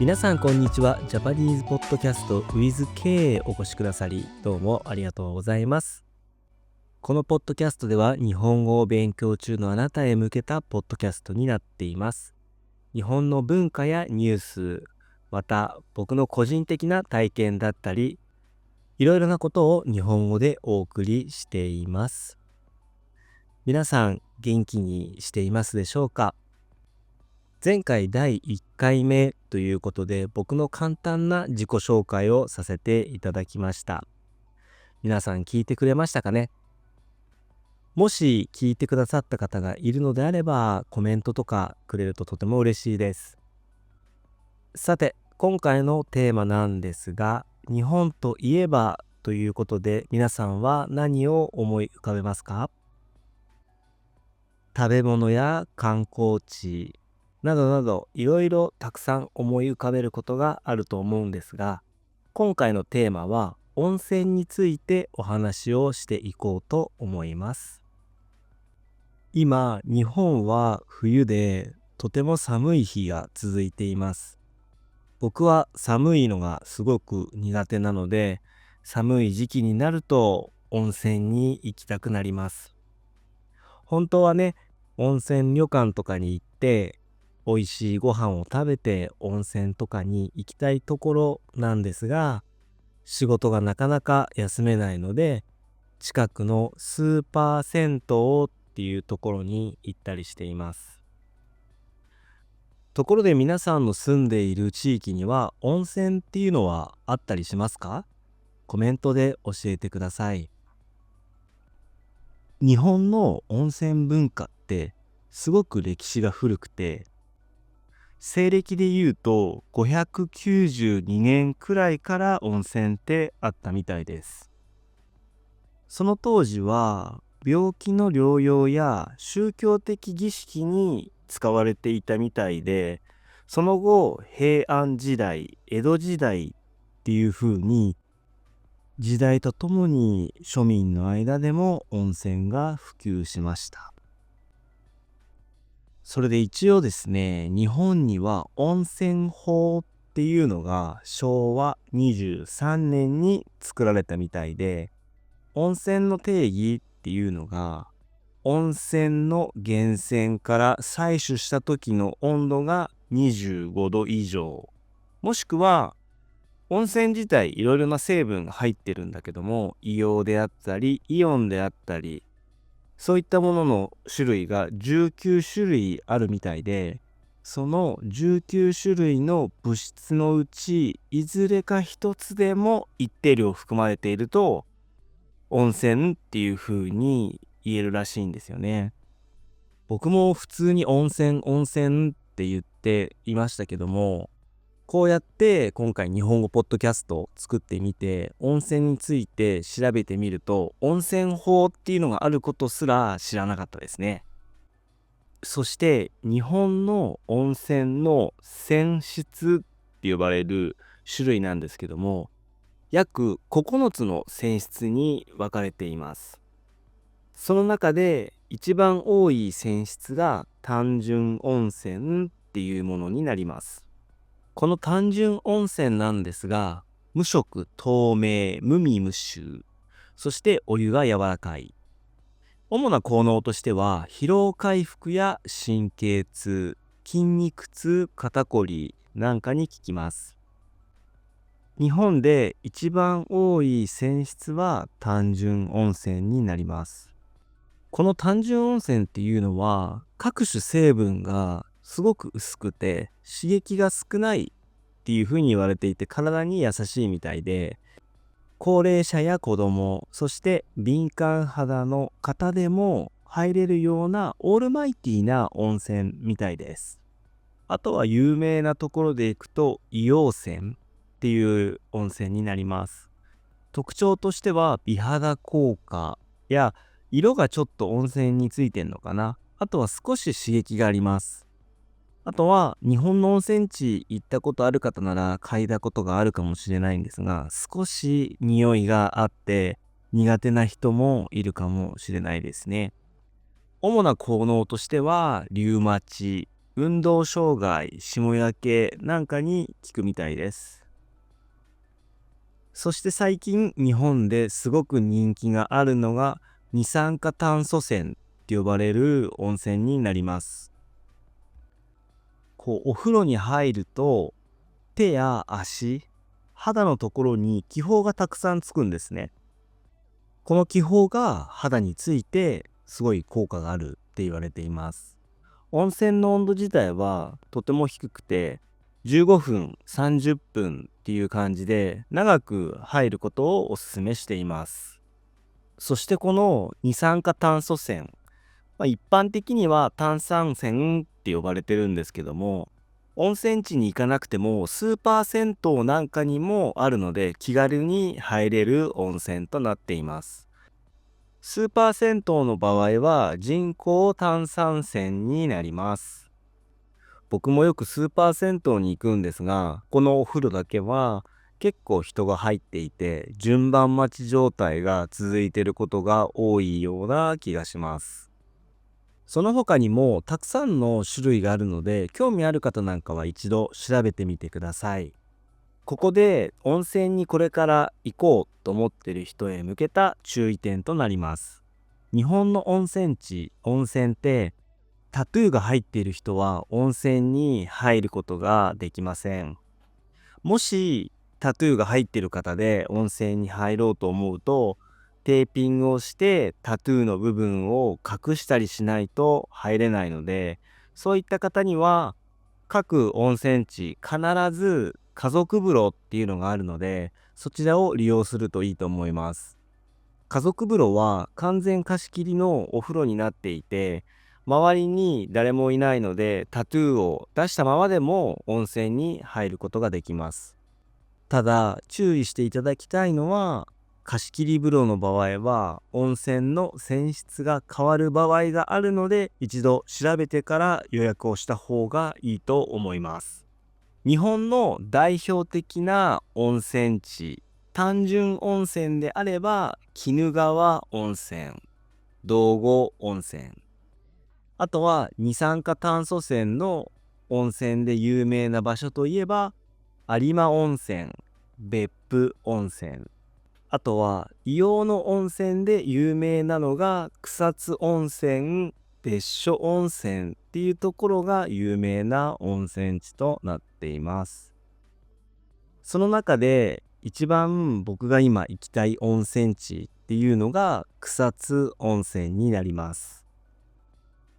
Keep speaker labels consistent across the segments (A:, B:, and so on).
A: 皆さんこんにちは。ジャパニーズポッドキャスト with K へお越しくださりどうもありがとうございます。このポッドキャストでは日本語を勉強中のあなたへ向けたポッドキャストになっています。日本の文化やニュース、また僕の個人的な体験だったり、いろいろなことを日本語でお送りしています。皆さん元気にしていますでしょうか？前回第1回目ということで僕の簡単な自己紹介をさせていただきました。皆さん聞いてくれましたかね？もし聞いてくださった方がいるのであればコメントとかくれるととても嬉しいです。さて今回のテーマなんですが、日本といえばということで皆さんは何を思い浮かべますか？食べ物や観光地などなどいろいろたくさん思い浮かべることがあると思うんですが、今回のテーマは温泉についてお話をしていこうと思います。今日本は冬でとても寒い日が続いています。僕は寒いのがすごく苦手なので、寒い時期になると温泉に行きたくなります。本当はね、温泉旅館とかに行って美味しいご飯を食べて温泉とかに行きたいところなんですが、仕事がなかなか休めないので、近くのスーパー銭湯っていうところに行ったりしています。ところで皆さんの住んでいる地域には温泉っていうのはあったりしますか？コメントで教えてください。日本の温泉文化ってすごく歴史が古くて、西暦で言うと592年くらいから温泉ってあったみたいです。その当時は病気の療養や宗教的儀式に使われていたみたいで、その後平安時代、江戸時代っていう風に時代とともに庶民の間でも温泉が普及しました。それで一応ですね、日本には温泉法っていうのが昭和23年に作られたみたいで、温泉の定義っていうのが、温泉の源泉から採取した時の温度が25度以上、もしくは温泉自体いろいろな成分が入ってるんだけども、硫黄であったりイオンであったり、そういったものの種類が19種類あるみたいで、その19種類の物質のうちいずれか一つでも一定量含まれていると温泉っていう風に言えるらしいんですよね。僕も普通に温泉温泉って言っていましたけども、こうやって今回日本語ポッドキャストを作ってみて温泉について調べてみると、温泉法っていうのがあることすら知らなかったですね。そして日本の温泉の泉質って呼ばれる種類なんですけども、約9つの泉質に分かれています。その中で一番多い泉質が単純温泉っていうものになります。この単純温泉なんですが、無色透明無味無臭、そしてお湯が柔らかい。主な効能としては疲労回復や神経痛、筋肉痛、肩こりなんかに効きます。日本で一番多い泉質は単純温泉になります。この単純温泉っていうのは各種成分がすごく薄くて刺激が少ないっていうふうに言われていて、体に優しいみたいで、高齢者や子供、そして敏感肌の方でも入れるようなオールマイティーな温泉みたいです。あとは有名なところでいくと硫黄泉っていう温泉になります。特徴としては美肌効果や色がちょっと温泉についてんのかな。あとは少し刺激があります。あとは日本の温泉地行ったことある方なら嗅いだことがあるかもしれないんですが、少し匂いがあって苦手な人もいるかもしれないですね。主な効能としてはリウマチ、運動障害、霜焼けなんかに効くみたいです。そして最近日本ですごく人気があるのが二酸化炭素泉って呼ばれる温泉になります。お風呂に入ると手や足、肌のところに気泡がたくさんつくんですね。この気泡が肌についてすごい効果があるって言われています。温泉の温度自体はとても低くて15分、30分っていう感じで長く入ることをお勧めしています。そしてこの二酸化炭素泉、一般的には炭酸泉って呼ばれてるんですけども、温泉地に行かなくてもスーパー銭湯なんかにもあるので気軽に入れる温泉となっています。スーパー銭湯の場合は人工炭酸泉になります。僕もよくスーパー銭湯に行くんですが、このお風呂だけは結構人が入っていて順番待ち状態が続いていることが多いような気がします。その他にもたくさんの種類があるので、興味ある方なんかは一度調べてみてください。ここで温泉にこれから行こうと思っている人へ向けた注意点となります。日本の温泉地、温泉ってタトゥーが入っている人は温泉に入ることができません。もしタトゥーが入っている方で温泉に入ろうと思うと、テーピングをしてタトゥーの部分を隠したりしないと入れないので、そういった方には各温泉地必ず家族風呂っていうのがあるので、そちらを利用するといいと思います。家族風呂は完全貸し切りのお風呂になっていて、周りに誰もいないのでタトゥーを出したままでも温泉に入ることができます。ただ注意していただきたいのは、貸し切り風呂の場合は温泉の泉質が変わる場合があるので、一度調べてから予約をした方がいいと思います。日本の代表的な温泉地、単純温泉であれば鬼怒川温泉、道後温泉、あとは二酸化炭素泉の温泉で有名な場所といえば有馬温泉、別府温泉、あとは硫黄の温泉で有名なのが草津温泉、別所温泉っていうところが有名な温泉地となっています。その中で一番僕が今行きたい温泉地っていうのが草津温泉になります。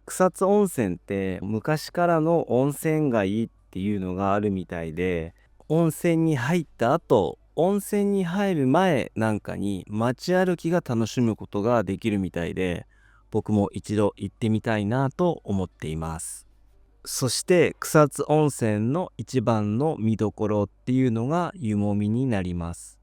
A: 草津温泉って昔からの温泉街っていうのがあるみたいで、温泉に入った後、温泉に入る前なんかに街歩きが楽しむことができるみたいで、僕も一度行ってみたいなと思っています。そして草津温泉の一番の見どころっていうのが湯もみになります。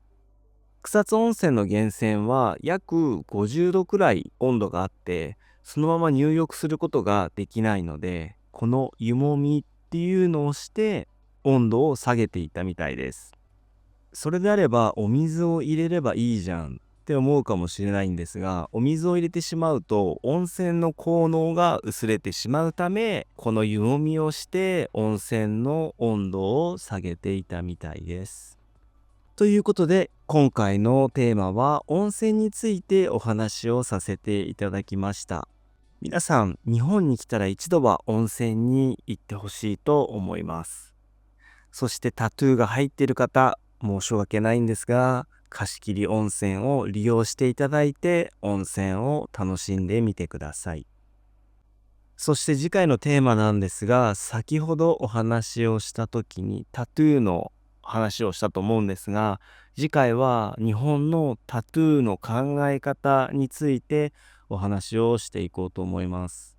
A: 草津温泉の源泉は約50度くらい温度があって、そのまま入浴することができないので、この湯もみっていうのをして温度を下げていたみたいです。それであればお水を入れればいいじゃんって思うかもしれないんですが、お水を入れてしまうと温泉の効能が薄れてしまうため、この湯もみをして温泉の温度を下げていたみたいです。ということで今回のテーマは温泉についてお話をさせていただきました。皆さん日本に来たら一度は温泉に行ってほしいと思います。そしてタトゥーが入っている方、申し訳ないんですが、貸し切り温泉を利用していただいて温泉を楽しんでみてください。そして次回のテーマなんですが、先ほどお話をした時にタトゥーの話をしたと思うんですが、次回は日本のタトゥーの考え方についてお話をしていこうと思います。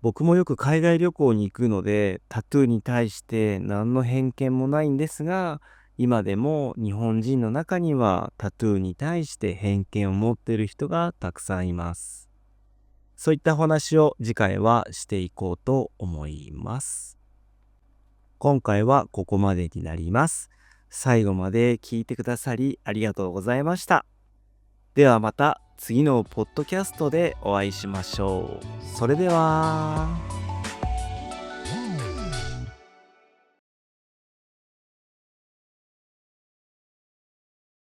A: 僕もよく海外旅行に行くので、タトゥーに対して何の偏見もないんですが、今でも日本人の中にはタトゥーに対して偏見を持っている人がたくさんいます。そういったお話を次回はしていこうと思います。今回はここまでになります。最後まで聞いてくださりありがとうございました。ではまた次のポッドキャストでお会いしましょう。それでは。